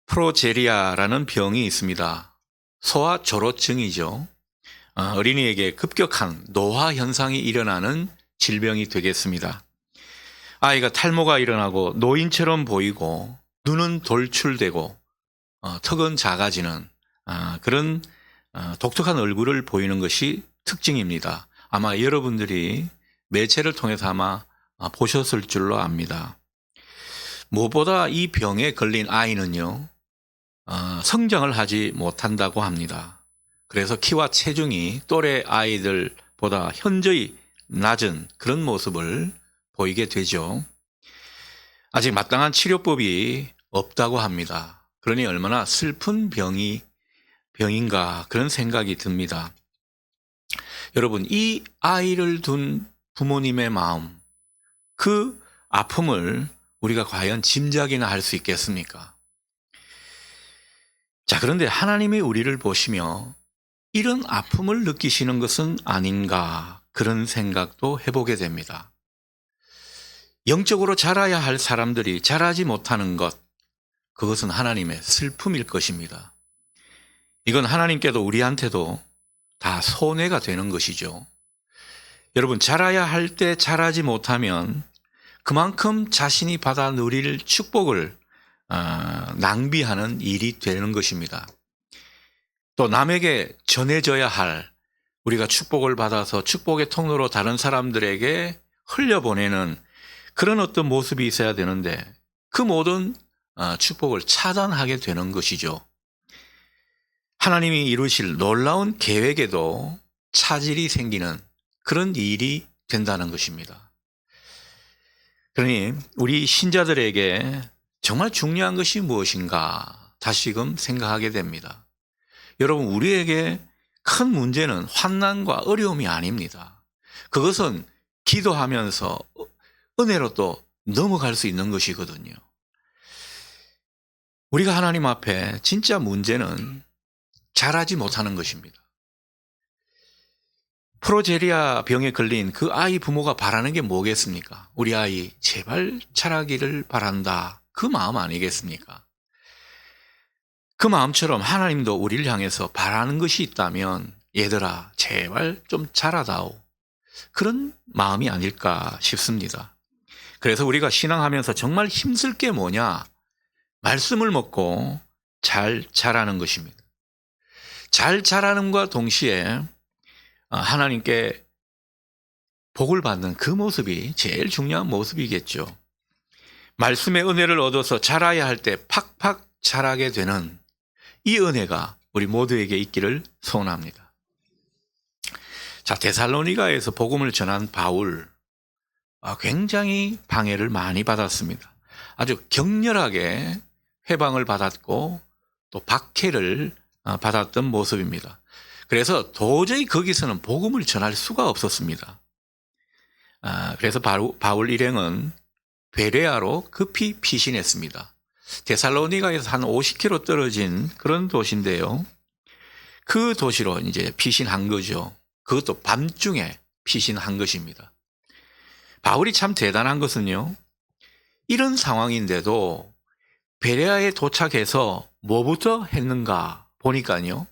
프로제리아라는 병이 있습니다. 소아 조로증이죠. 어린이에게 급격한 노화 현상이 일어나는 질병이 되겠습니다. 아이가 탈모가 일어나고 노인처럼 보이고 눈은 돌출되고 턱은 작아지는 그런 독특한 얼굴을 보이는 것이 특징입니다. 아마 여러분들이 매체를 통해서 아마 보셨을 줄로 압니다. 무엇보다 이 병에 걸린 아이는요, 성장을 하지 못한다고 합니다. 그래서 키와 체중이 또래 아이들보다 현저히 낮은 그런 모습을 보이게 되죠. 아직 마땅한 치료법이 없다고 합니다. 그러니 얼마나 슬픈 병인가 그런 생각이 듭니다. 여러분, 이 아이를 둔 부모님의 마음, 그 아픔을 우리가 과연 짐작이나 할 수 있겠습니까? 자, 그런데 하나님이 우리를 보시며 이런 아픔을 느끼시는 것은 아닌가 그런 생각도 해보게 됩니다. 영적으로 자라야 할 사람들이 자라지 못하는 것, 그것은 하나님의 슬픔일 것입니다. 이건 하나님께도 우리한테도 다 손해가 되는 것이죠. 여러분, 자라야 할 때 자라지 못하면 그만큼 자신이 받아 누릴 축복을 낭비하는 일이 되는 것입니다. 또 남에게 전해져야 할, 우리가 축복을 받아서 축복의 통로로 다른 사람들에게 흘려보내는 그런 어떤 모습이 있어야 되는데 그 모든 축복을 차단하게 되는 것이죠. 하나님이 이루실 놀라운 계획에도 차질이 생기는 그런 일이 된다는 것입니다. 그러니 우리 신자들에게 정말 중요한 것이 무엇인가 다시금 생각하게 됩니다. 여러분, 우리에게 큰 문제는 환난과 어려움이 아닙니다. 그것은 기도하면서 은혜로 또 넘어갈 수 있는 것이거든요. 우리가 하나님 앞에 진짜 문제는 자라지 못하는 것입니다. 프로제리아 병에 걸린 그 아이 부모가 바라는 게 뭐겠습니까? 우리 아이 제발 자라기를 바란다. 그 마음 아니겠습니까? 그 마음처럼 하나님도 우리를 향해서 바라는 것이 있다면 얘들아 제발 좀 자라다오. 그런 마음이 아닐까 싶습니다. 그래서 우리가 신앙하면서 정말 힘쓸 게 뭐냐? 말씀을 먹고 잘 자라는 것입니다. 잘 자라는과 동시에 하나님께 복을 받는 그 모습이 제일 중요한 모습이겠죠. 말씀의 은혜를 얻어서 자라야 할 때 팍팍 자라게 되는 이 은혜가 우리 모두에게 있기를 소원합니다. 자, 데살로니가에서 복음을 전한 바울, 굉장히 방해를 많이 받았습니다. 아주 격렬하게 회방을 받았고 또 박해를 받았던 모습입니다. 그래서 도저히 거기서는 복음을 전할 수가 없었습니다. 그래서 바울 일행은 베레아로 급히 피신했습니다. 데살로니가에서 한 50km 떨어진 그런 도시인데요. 그 도시로 이제 피신한 거죠. 그것도 밤중에 피신한 것입니다. 바울이 참 대단한 것은요, 이런 상황인데도 베레아에 도착해서 뭐부터 했는가 보니까요,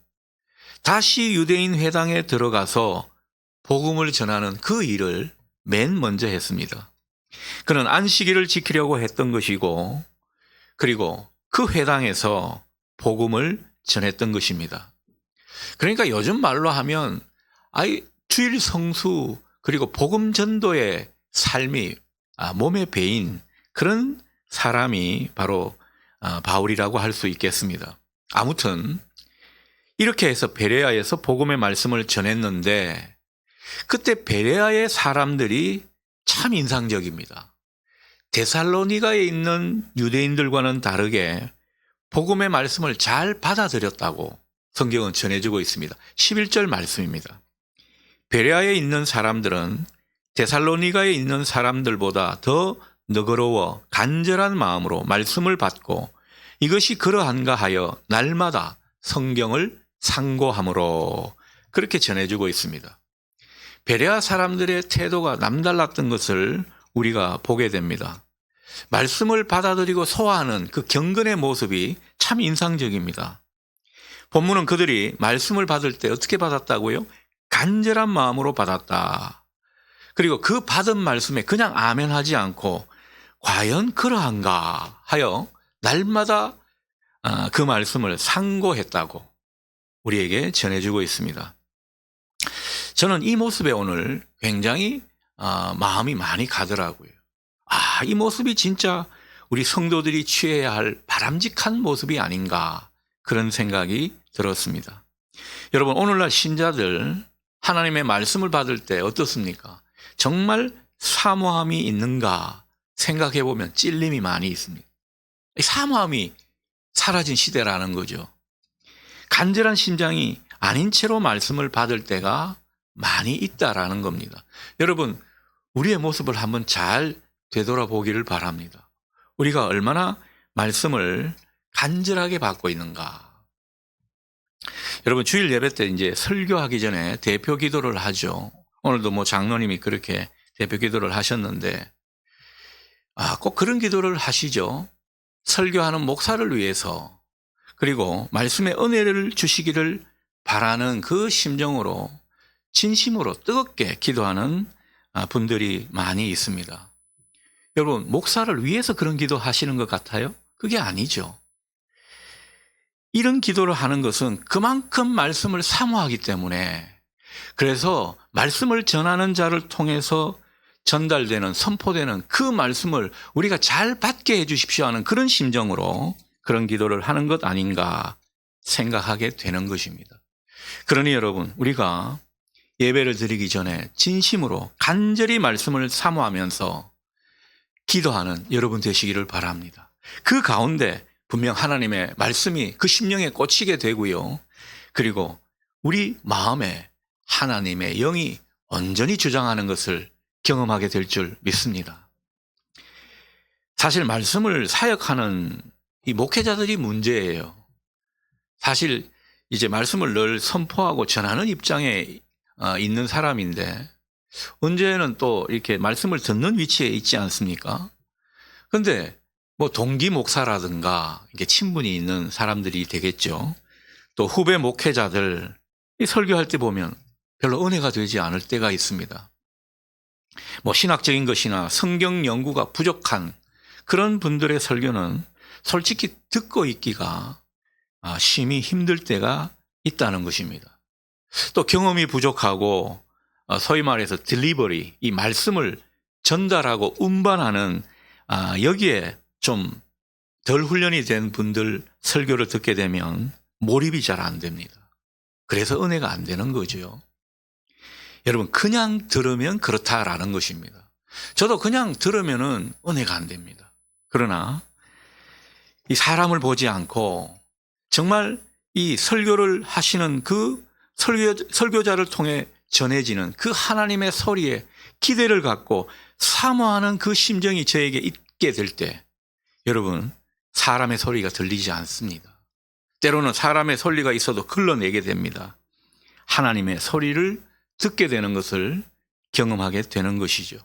다시 유대인 회당에 들어가서 복음을 전하는 그 일을 맨 먼저 했습니다. 그는 안식일을 지키려고 했던 것이고, 그리고 그 회당에서 복음을 전했던 것입니다. 그러니까 요즘 말로 하면 주일 성수 그리고 복음 전도의 삶이 몸에 배인 그런 사람이 바로 바울이라고 할 수 있겠습니다. 아무튼 이렇게 해서 베레아에서 복음의 말씀을 전했는데 그때 베레아의 사람들이 참 인상적입니다. 데살로니가에 있는 유대인들과는 다르게 복음의 말씀을 잘 받아들였다고 성경은 전해주고 있습니다. 11절 말씀입니다. 베레아에 있는 사람들은 데살로니가에 있는 사람들보다 더 너그러워 간절한 마음으로 말씀을 받고 이것이 그러한가 하여 날마다 성경을 상고함으로 그렇게 전해주고 있습니다. 베레아 사람들의 태도가 남달랐던 것을 우리가 보게 됩니다. 말씀을 받아들이고 소화하는 그 경건의 모습이 참 인상적입니다. 본문은 그들이 말씀을 받을 때 어떻게 받았다고요? 간절한 마음으로 받았다. 그리고 그 받은 말씀에 그냥 아멘하지 않고 과연 그러한가 하여 날마다 그 말씀을 상고했다고 우리에게 전해주고 있습니다. 저는 이 모습에 오늘 굉장히 마음이 많이 가더라고요. 이 모습이 진짜 우리 성도들이 취해야 할 바람직한 모습이 아닌가 그런 생각이 들었습니다. 여러분, 오늘날 신자들 하나님의 말씀을 받을 때 어떻습니까? 정말 사모함이 있는가 생각해 보면 찔림이 많이 있습니다. 사모함이 사라진 시대라는 거죠. 간절한 심장이 아닌 채로 말씀을 받을 때가 많이 있다라는 겁니다. 여러분, 우리의 모습을 한번 잘 되돌아보기를 바랍니다. 우리가 얼마나 말씀을 간절하게 받고 있는가. 여러분, 주일 예배 때 이제 설교하기 전에 대표 기도를 하죠. 오늘도 뭐 장로님이 그렇게 대표 기도를 하셨는데, 꼭 그런 기도를 하시죠. 설교하는 목사를 위해서, 그리고 말씀의 은혜를 주시기를 바라는 그 심정으로 진심으로 뜨겁게 기도하는 분들이 많이 있습니다. 여러분, 목사를 위해서 그런 기도 하시는 것 같아요? 그게 아니죠. 이런 기도를 하는 것은 그만큼 말씀을 사모하기 때문에, 그래서 말씀을 전하는 자를 통해서 전달되는, 선포되는 그 말씀을 우리가 잘 받게 해 주십시오 하는 그런 심정으로 그런 기도를 하는 것 아닌가 생각하게 되는 것입니다. 그러니 여러분, 우리가 예배를 드리기 전에 진심으로 간절히 말씀을 사모하면서 기도하는 여러분 되시기를 바랍니다. 그 가운데 분명 하나님의 말씀이 그 심령에 꽂히게 되고요. 그리고 우리 마음에 하나님의 영이 온전히 주장하는 것을 경험하게 될 줄 믿습니다. 사실 말씀을 사역하는 이 목회자들이 문제예요. 사실 이제 말씀을 늘 선포하고 전하는 입장에 있는 사람인데 언제는 또 이렇게 말씀을 듣는 위치에 있지 않습니까? 그런데 뭐 동기 목사라든가 이게 친분이 있는 사람들이 되겠죠. 또 후배 목회자들 이 설교할 때 보면 별로 은혜가 되지 않을 때가 있습니다. 뭐 신학적인 것이나 성경 연구가 부족한 그런 분들의 설교는 솔직히 듣고 있기가 심히 힘들 때가 있다는 것입니다. 또 경험이 부족하고 소위 말해서 딜리버리, 이 말씀을 전달하고 운반하는 여기에 좀 덜 훈련이 된 분들 설교를 듣게 되면 몰입이 잘 안 됩니다. 그래서 은혜가 안 되는 거죠. 여러분, 그냥 들으면 그렇다라는 것입니다. 저도 그냥 들으면은 은혜가 안 됩니다. 그러나 이 사람을 보지 않고 정말 이 설교를 하시는 그 설교자를 통해 전해지는 그 하나님의 소리에 기대를 갖고 사모하는 그 심정이 저에게 있게 될 때, 여러분, 사람의 소리가 들리지 않습니다. 때로는 사람의 소리가 있어도 걸러내게 됩니다. 하나님의 소리를 듣게 되는 것을 경험하게 되는 것이죠.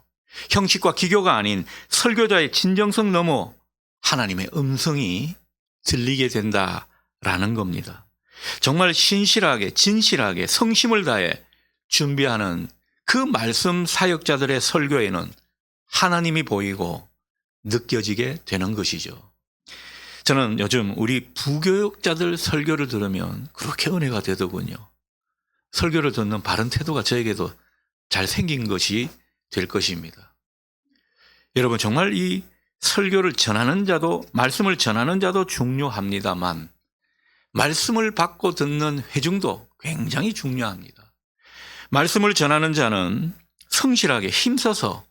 형식과 기교가 아닌 설교자의 진정성 넘어 하나님의 음성이 들리게 된다라는 겁니다. 정말 신실하게, 진실하게, 성심을 다해 준비하는 그 말씀 사역자들의 설교에는 하나님이 보이고 느껴지게 되는 것이죠. 저는 요즘 우리 부교육자들 설교를 들으면 그렇게 은혜가 되더군요. 설교를 듣는 바른 태도가 저에게도 잘 생긴 것이 될 것입니다. 여러분, 정말 이 설교를 전하는 자도, 말씀을 전하는 자도 중요합니다만 말씀을 받고 듣는 회중도 굉장히 중요합니다. 말씀을 전하는 자는 성실하게 힘써서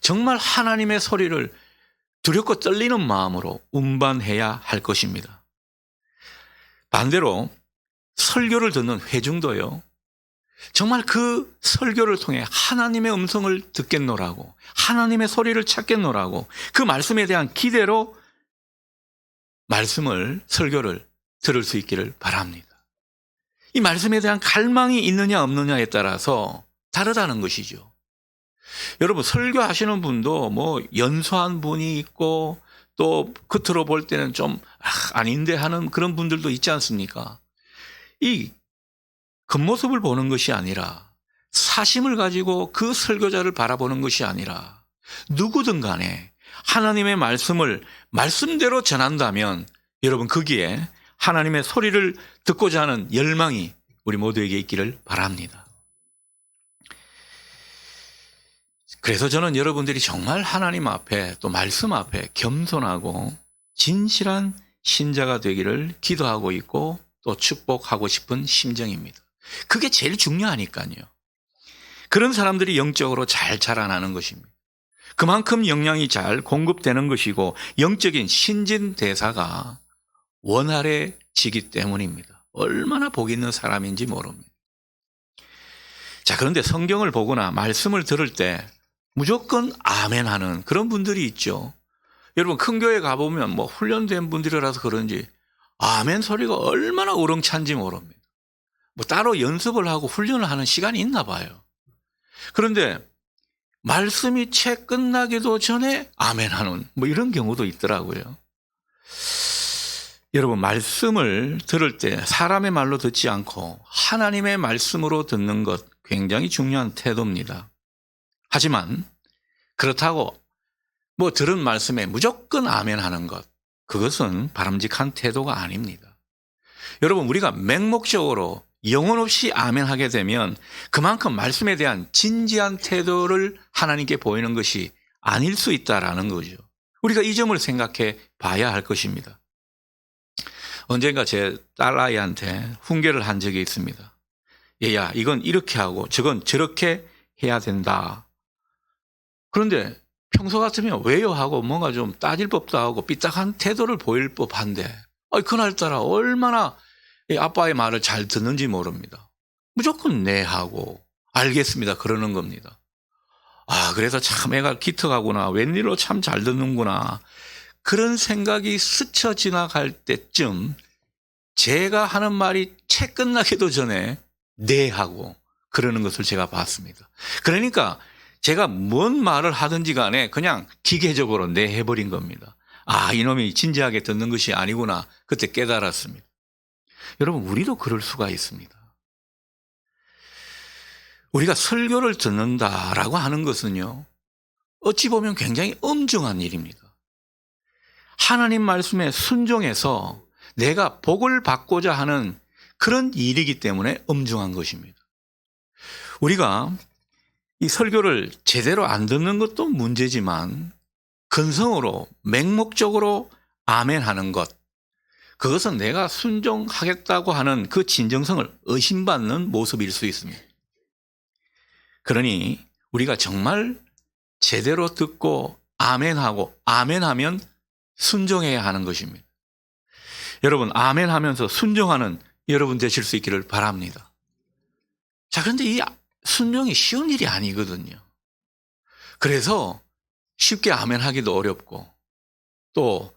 정말 하나님의 소리를 두렵고 떨리는 마음으로 운반해야 할 것입니다. 반대로 설교를 듣는 회중도요, 정말 그 설교를 통해 하나님의 음성을 듣겠노라고, 하나님의 소리를 찾겠노라고 그 말씀에 대한 기대로 말씀을, 설교를 들을 수 있기를 바랍니다. 이 말씀에 대한 갈망이 있느냐 없느냐에 따라서 다르다는 것이죠. 여러분, 설교하시는 분도 뭐 연소한 분이 있고 또 겉으로 볼 때는 좀 아닌데 하는 그런 분들도 있지 않습니까? 이 겉모습을 보는 것이 아니라 사심을 가지고 그 설교자를 바라보는 것이 아니라 누구든 간에 하나님의 말씀을 말씀대로 전한다면 여러분 거기에 하나님의 소리를 듣고자 하는 열망이 우리 모두에게 있기를 바랍니다. 그래서 저는 여러분들이 정말 하나님 앞에 또 말씀 앞에 겸손하고 진실한 신자가 되기를 기도하고 있고 또 축복하고 싶은 심정입니다. 그게 제일 중요하니까요. 그런 사람들이 영적으로 잘 자라나는 것입니다. 그만큼 영양이 잘 공급되는 것이고 영적인 신진대사가 원활해지기 때문입니다. 얼마나 복 있는 사람인지 모릅니다. 자, 그런데 성경을 보거나 말씀을 들을 때 무조건 아멘 하는 그런 분들이 있죠. 여러분, 큰 교회 가보면 뭐 훈련된 분들이라서 그런지 아멘 소리가 얼마나 우렁찬지 모릅니다. 뭐 따로 연습을 하고 훈련을 하는 시간이 있나 봐요. 그런데 말씀이 채 끝나기도 전에 아멘 하는 뭐 이런 경우도 있더라고요. 여러분, 말씀을 들을 때 사람의 말로 듣지 않고 하나님의 말씀으로 듣는 것 굉장히 중요한 태도입니다. 하지만 그렇다고 뭐 들은 말씀에 무조건 아멘 하는 것, 그것은 바람직한 태도가 아닙니다. 여러분, 우리가 맹목적으로 영혼 없이 아멘 하게 되면 그만큼 말씀에 대한 진지한 태도를 하나님께 보이는 것이 아닐 수 있다라는 거죠. 우리가 이 점을 생각해 봐야 할 것입니다. 언젠가 제 딸아이한테 훈계를 한 적이 있습니다. 얘야, 이건 이렇게 하고 저건 저렇게 해야 된다. 그런데 평소 같으면 왜요 하고 뭔가 좀 따질 법도 하고 삐딱한 태도를 보일 법한데 그날따라 얼마나 아빠의 말을 잘 듣는지 모릅니다. 무조건 네 하고 알겠습니다 그러는 겁니다. 그래서 참 애가 기특하구나, 웬일로 참 잘 듣는구나, 그런 생각이 스쳐 지나갈 때쯤 제가 하는 말이 채 끝나기도 전에 네 하고 그러는 것을 제가 봤습니다. 그러니까 제가 뭔 말을 하든지 간에 그냥 기계적으로 네 해버린 겁니다. 이놈이 진지하게 듣는 것이 아니구나, 그때 깨달았습니다. 여러분, 우리도 그럴 수가 있습니다. 우리가 설교를 듣는다라고 하는 것은요, 어찌 보면 굉장히 엄중한 일입니다. 하나님 말씀에 순종해서 내가 복을 받고자 하는 그런 일이기 때문에 엄중한 것입니다. 우리가 이 설교를 제대로 안 듣는 것도 문제지만 근성으로 맹목적으로 아멘하는 것, 그것은 내가 순종하겠다고 하는 그 진정성을 의심받는 모습일 수 있습니다. 그러니 우리가 정말 제대로 듣고 아멘하고 아멘하면 순종해야 하는 것입니다. 여러분, 아멘하면서 순종하는 여러분 되실 수 있기를 바랍니다. 자, 그런데 이 순종이 쉬운 일이 아니거든요. 그래서 쉽게 아멘하기도 어렵고 또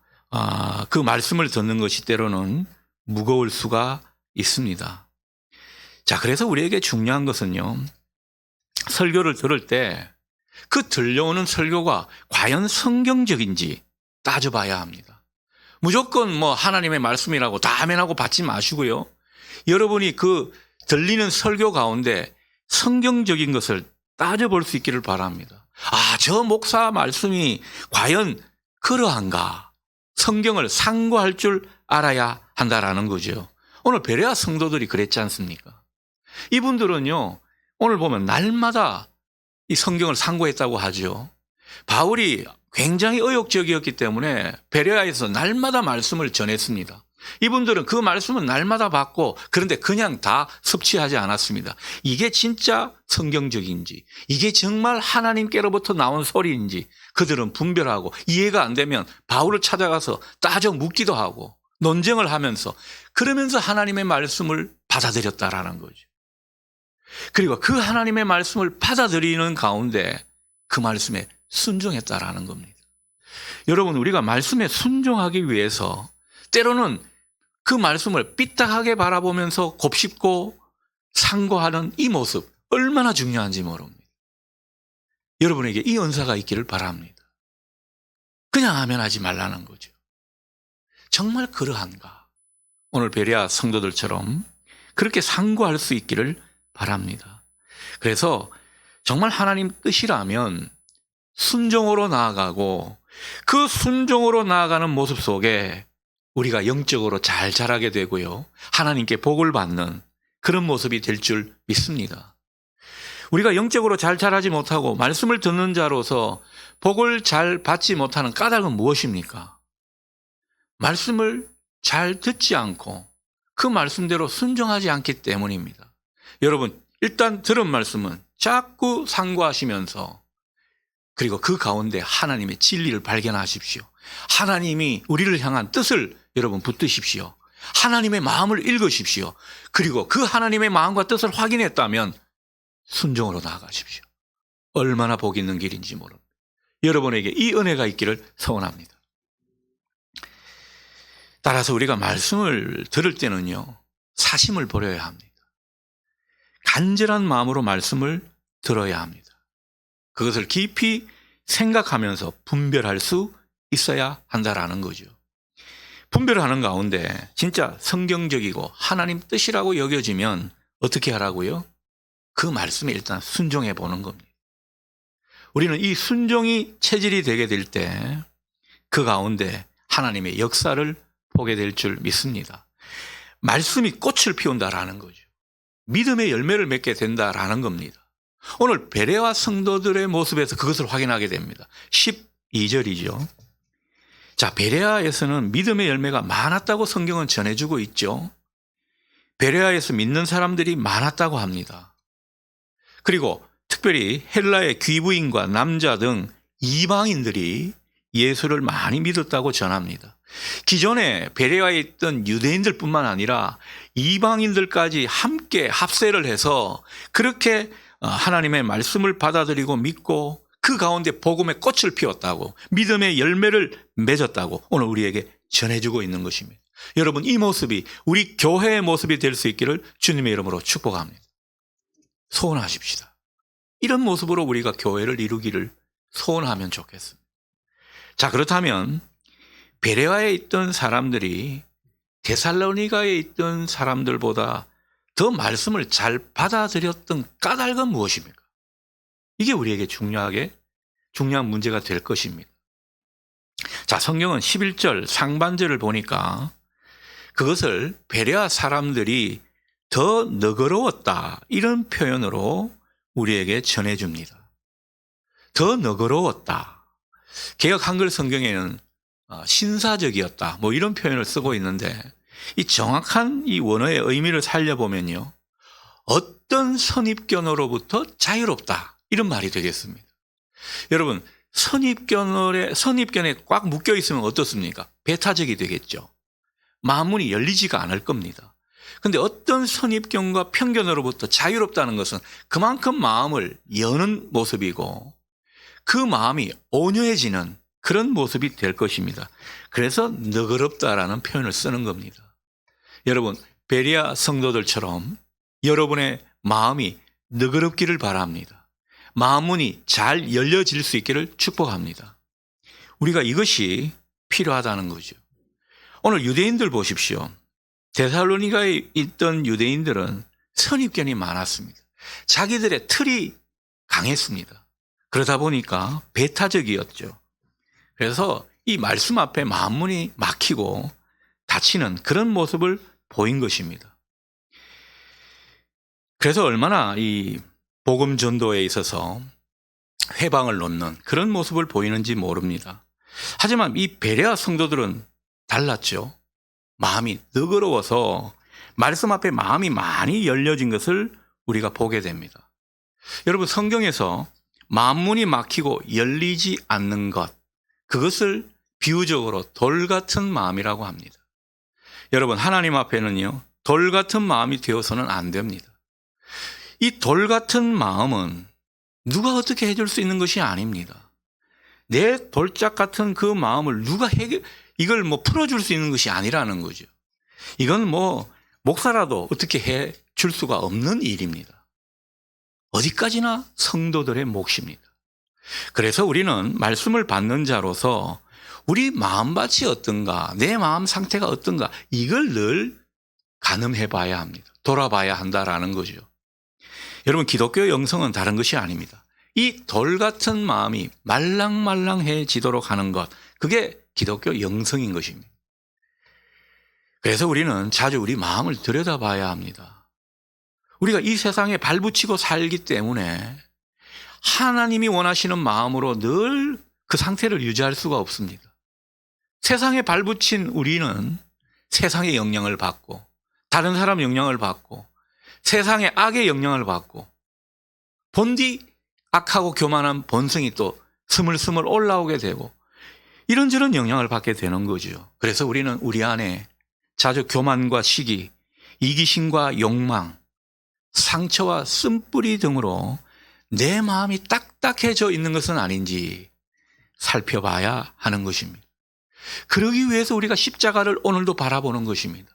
그 말씀을 듣는 것이 때로는 무거울 수가 있습니다. 자, 그래서 우리에게 중요한 것은요, 설교를 들을 때 그 들려오는 설교가 과연 성경적인지 따져봐야 합니다. 무조건 뭐 하나님의 말씀이라고 다 아멘하고 받지 마시고요, 여러분이 그 들리는 설교 가운데 성경적인 것을 따져볼 수 있기를 바랍니다. 저 목사 말씀이 과연 그러한가, 성경을 상고할 줄 알아야 한다라는 거죠. 오늘 베레아 성도들이 그랬지 않습니까? 이분들은요, 오늘 보면 날마다 이 성경을 상고했다고 하죠. 바울이 굉장히 의욕적이었기 때문에 베레아에서 날마다 말씀을 전했습니다. 이분들은 그 말씀은 날마다 받고, 그런데 그냥 다 섭취하지 않았습니다. 이게 진짜 성경적인지, 이게 정말 하나님께로부터 나온 소리인지 그들은 분별하고, 이해가 안 되면 바울을 찾아가서 따져 묻기도 하고 논쟁을 하면서, 그러면서 하나님의 말씀을 받아들였다라는 거죠. 그리고 그 하나님의 말씀을 받아들이는 가운데 그 말씀에 순종했다라는 겁니다. 여러분, 우리가 말씀에 순종하기 위해서 때로는 그 말씀을 삐딱하게 바라보면서 곱씹고 상고하는 이 모습, 얼마나 중요한지 모릅니다. 여러분에게 이 은사가 있기를 바랍니다. 그냥 하면 하지 말라는 거죠. 정말 그러한가? 오늘 베레아 성도들처럼 그렇게 상고할 수 있기를 바랍니다. 그래서 정말 하나님 뜻이라면 순종으로 나아가고 그 순종으로 나아가는 모습 속에 우리가 영적으로 잘 자라게 되고요. 하나님께 복을 받는 그런 모습이 될 줄 믿습니다. 우리가 영적으로 잘 자라지 못하고 말씀을 듣는 자로서 복을 잘 받지 못하는 까닭은 무엇입니까? 말씀을 잘 듣지 않고 그 말씀대로 순종하지 않기 때문입니다. 여러분, 일단 들은 말씀은 자꾸 상고하시면서 그리고 그 가운데 하나님의 진리를 발견하십시오. 하나님이 우리를 향한 뜻을 여러분 붙드십시오. 하나님의 마음을 읽으십시오. 그리고 그 하나님의 마음과 뜻을 확인했다면 순종으로 나아가십시오. 얼마나 복 있는 길인지 모릅니다. 여러분에게 이 은혜가 있기를 소원합니다. 따라서 우리가 말씀을 들을 때는요, 사심을 버려야 합니다. 간절한 마음으로 말씀을 들어야 합니다. 그것을 깊이 생각하면서 분별할 수 있어야 한다라는 거죠. 분별하는 가운데 진짜 성경적이고 하나님 뜻이라고 여겨지면 어떻게 하라고요? 그 말씀에 일단 순종해 보는 겁니다. 우리는 이 순종이 체질이 되게 될 때 그 가운데 하나님의 역사를 보게 될 줄 믿습니다. 말씀이 꽃을 피운다라는 거죠. 믿음의 열매를 맺게 된다라는 겁니다. 오늘 베레아 성도들의 모습에서 그것을 확인하게 됩니다. 12절이죠. 자, 베레아에서는 믿음의 열매가 많았다고 성경은 전해주고 있죠. 베레아에서 믿는 사람들이 많았다고 합니다. 그리고 특별히 헬라의 귀부인과 남자 등 이방인들이 예수를 많이 믿었다고 전합니다. 기존에 베레아에 있던 유대인들뿐만 아니라 이방인들까지 함께 합세를 해서 그렇게 하나님의 말씀을 받아들이고 믿고 그 가운데 복음의 꽃을 피웠다고, 믿음의 열매를 맺었다고 오늘 우리에게 전해주고 있는 것입니다. 여러분, 이 모습이 우리 교회의 모습이 될 수 있기를 주님의 이름으로 축복합니다. 소원하십시다. 이런 모습으로 우리가 교회를 이루기를 소원하면 좋겠습니다. 자, 그렇다면 베레아에 있던 사람들이 데살로니가에 있던 사람들보다 더 말씀을 잘 받아들였던 까닭은 무엇입니까? 이게 우리에게 중요한 문제가 될 것입니다. 자, 성경은 11절 상반절을 보니까 그것을 베레아 사람들이 더 너그러웠다, 이런 표현으로 우리에게 전해줍니다. 더 너그러웠다. 개역 한글 성경에는 신사적이었다, 뭐 이런 표현을 쓰고 있는데 이 정확한 이 원어의 의미를 살려보면요, 어떤 선입견으로부터 자유롭다, 이런 말이 되겠습니다. 여러분, 선입견에 꽉 묶여 있으면 어떻습니까? 배타적이 되겠죠. 마음문이 열리지가 않을 겁니다. 그런데 어떤 선입견과 편견으로부터 자유롭다는 것은 그만큼 마음을 여는 모습이고 그 마음이 온유해지는 그런 모습이 될 것입니다. 그래서 너그럽다라는 표현을 쓰는 겁니다. 여러분, 베레아 성도들처럼 여러분의 마음이 너그럽기를 바랍니다. 마음문이 잘 열려질 수 있기를 축복합니다. 우리가 이것이 필요하다는 거죠. 오늘 유대인들 보십시오. 데살로니가에 있던 유대인들은 선입견이 많았습니다. 자기들의 틀이 강했습니다. 그러다 보니까 배타적이었죠. 그래서 이 말씀 앞에 마음문이 막히고 닫히는 그런 모습을 보인 것입니다. 그래서 얼마나 이 복음 전도에 있어서 회방을 놓는 그런 모습을 보이는지 모릅니다. 하지만 이 베레아 성도들은 달랐죠. 마음이 너그러워서 말씀 앞에 마음이 많이 열려진 것을 우리가 보게 됩니다. 여러분, 성경에서 마음문이 막히고 열리지 않는 것, 그것을 비유적으로 돌 같은 마음이라고 합니다. 여러분, 하나님 앞에는요, 돌 같은 마음이 되어서는 안 됩니다. 이 돌 같은 마음은 누가 어떻게 해줄 수 있는 것이 아닙니다. 내 돌짝 같은 그 마음을 누가 이걸 풀어줄 수 있는 것이 아니라는 거죠. 이건 목사라도 어떻게 해 줄 수가 없는 일입니다. 어디까지나 성도들의 몫입니다. 그래서 우리는 말씀을 받는 자로서 우리 마음밭이 어떤가, 내 마음 상태가 어떤가, 이걸 늘 가늠해 봐야 합니다. 돌아봐야 한다라는 거죠. 여러분, 기독교 영성은 다른 것이 아닙니다. 이 돌 같은 마음이 말랑말랑해지도록 하는 것, 그게 기독교 영성인 것입니다. 그래서 우리는 자주 우리 마음을 들여다봐야 합니다. 우리가 이 세상에 발붙이고 살기 때문에 하나님이 원하시는 마음으로 늘 그 상태를 유지할 수가 없습니다. 세상에 발붙인 우리는 세상의 영향을 받고, 다른 사람 영향을 받고, 세상의 악의 영향을 받고, 본디 악하고 교만한 본성이 또 스물스물 올라오게 되고, 이런저런 영향을 받게 되는 거죠. 그래서 우리는 우리 안에 자주 교만과 시기, 이기심과 욕망, 상처와 쓴뿌리 등으로 내 마음이 딱딱해져 있는 것은 아닌지 살펴봐야 하는 것입니다. 그러기 위해서 우리가 십자가를 오늘도 바라보는 것입니다.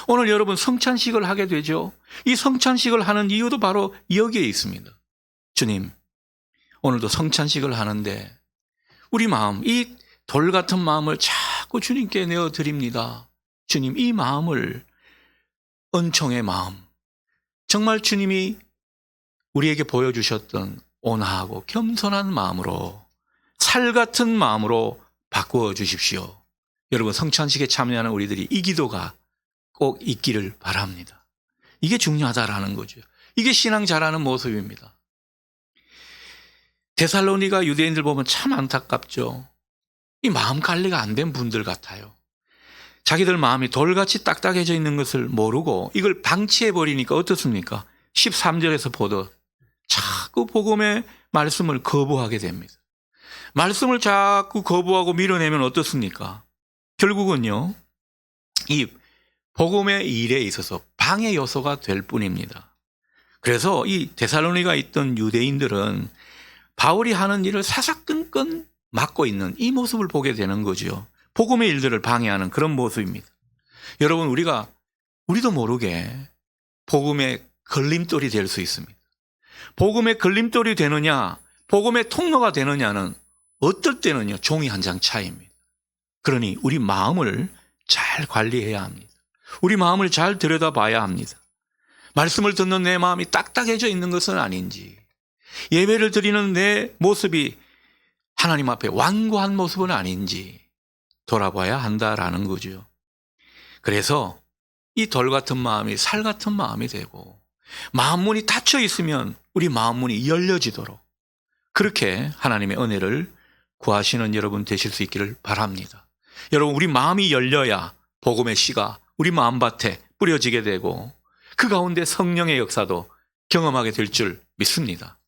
오늘 여러분 성찬식을 하게 되죠. 이 성찬식을 하는 이유도 바로 여기에 있습니다. 주님, 오늘도 성찬식을 하는데 우리 마음, 이 돌 같은 마음을 자꾸 주님께 내어드립니다. 주님, 이 마음을, 은총의 마음, 정말 주님이 우리에게 보여주셨던 온화하고 겸손한 마음으로, 살 같은 마음으로 바꾸어 주십시오. 여러분, 성찬식에 참여하는 우리들이 이 기도가 꼭 있기를 바랍니다. 이게 중요하다라는 거죠. 이게 신앙 잘하는 모습입니다. 데살로니가 유대인들 보면 참 안타깝죠. 이 마음 관리가 안 된 분들 같아요. 자기들 마음이 돌같이 딱딱해져 있는 것을 모르고 이걸 방치해버리니까 어떻습니까? 13절에서 보듯 자꾸 복음의 말씀을 거부하게 됩니다. 말씀을 자꾸 거부하고 밀어내면 어떻습니까? 결국은요, 이 복음의 일에 있어서 방해 요소가 될 뿐입니다. 그래서 이 데살로니가 있던 유대인들은 바울이 하는 일을 사사건건 막고 있는 이 모습을 보게 되는 거죠. 복음의 일들을 방해하는 그런 모습입니다. 여러분, 우리도 모르게 복음의 걸림돌이 될 수 있습니다. 복음의 걸림돌이 되느냐, 복음의 통로가 되느냐는 어떨 때는요, 종이 한 장 차이입니다. 그러니 우리 마음을 잘 관리해야 합니다. 우리 마음을 잘 들여다봐야 합니다. 말씀을 듣는 내 마음이 딱딱해져 있는 것은 아닌지, 예배를 드리는 내 모습이 하나님 앞에 완고한 모습은 아닌지 돌아봐야 한다라는 거죠. 그래서 이 돌 같은 마음이 살 같은 마음이 되고, 마음문이 닫혀 있으면 우리 마음문이 열려지도록 그렇게 하나님의 은혜를 구하시는 여러분 되실 수 있기를 바랍니다. 여러분, 우리 마음이 열려야 복음의 씨가 우리 마음밭에 뿌려지게 되고 그 가운데 성령의 역사도 경험하게 될 줄 믿습니다.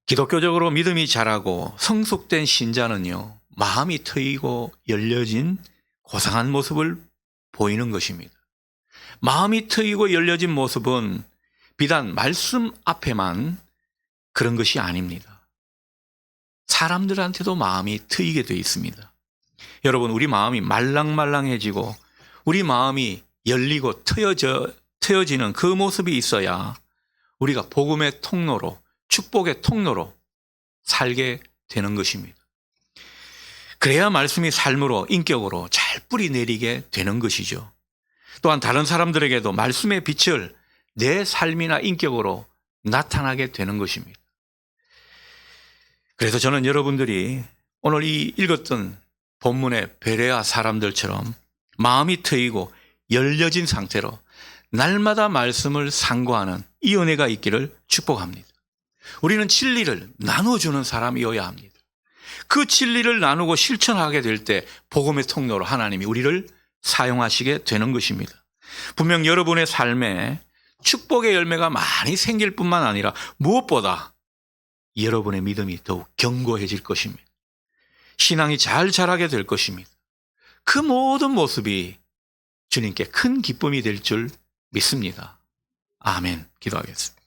기독교적으로 믿음이 자라고 성숙된 신자는요, 마음이 트이고 열려진 고상한 모습을 보이는 것입니다. 마음이 트이고 열려진 모습은 비단 말씀 앞에만 그런 것이 아닙니다. 사람들한테도 마음이 트이게 되어 있습니다. 여러분, 우리 마음이 말랑말랑해지고 우리 마음이 열리고 트여지는 그 모습이 있어야 우리가 복음의 통로로, 축복의 통로로 살게 되는 것입니다. 그래야 말씀이 삶으로, 인격으로 잘 뿌리 내리게 되는 것이죠. 또한 다른 사람들에게도 말씀의 빛을 내 삶이나 인격으로 나타나게 되는 것입니다. 그래서 저는 여러분들이 오늘 이 읽었던 본문의 베레아 사람들처럼 마음이 트이고 열려진 상태로 날마다 말씀을 상고하는 이 은혜가 있기를 축복합니다. 우리는 진리를 나눠주는 사람이어야 합니다. 그 진리를 나누고 실천하게 될 때 복음의 통로로 하나님이 우리를 사용하시게 되는 것입니다. 분명 여러분의 삶에 축복의 열매가 많이 생길 뿐만 아니라 무엇보다 여러분의 믿음이 더욱 견고해질 것입니다. 신앙이 잘 자라게 될 것입니다. 그 모든 모습이 주님께 큰 기쁨이 될 줄 믿습니다. 아멘. 기도하겠습니다.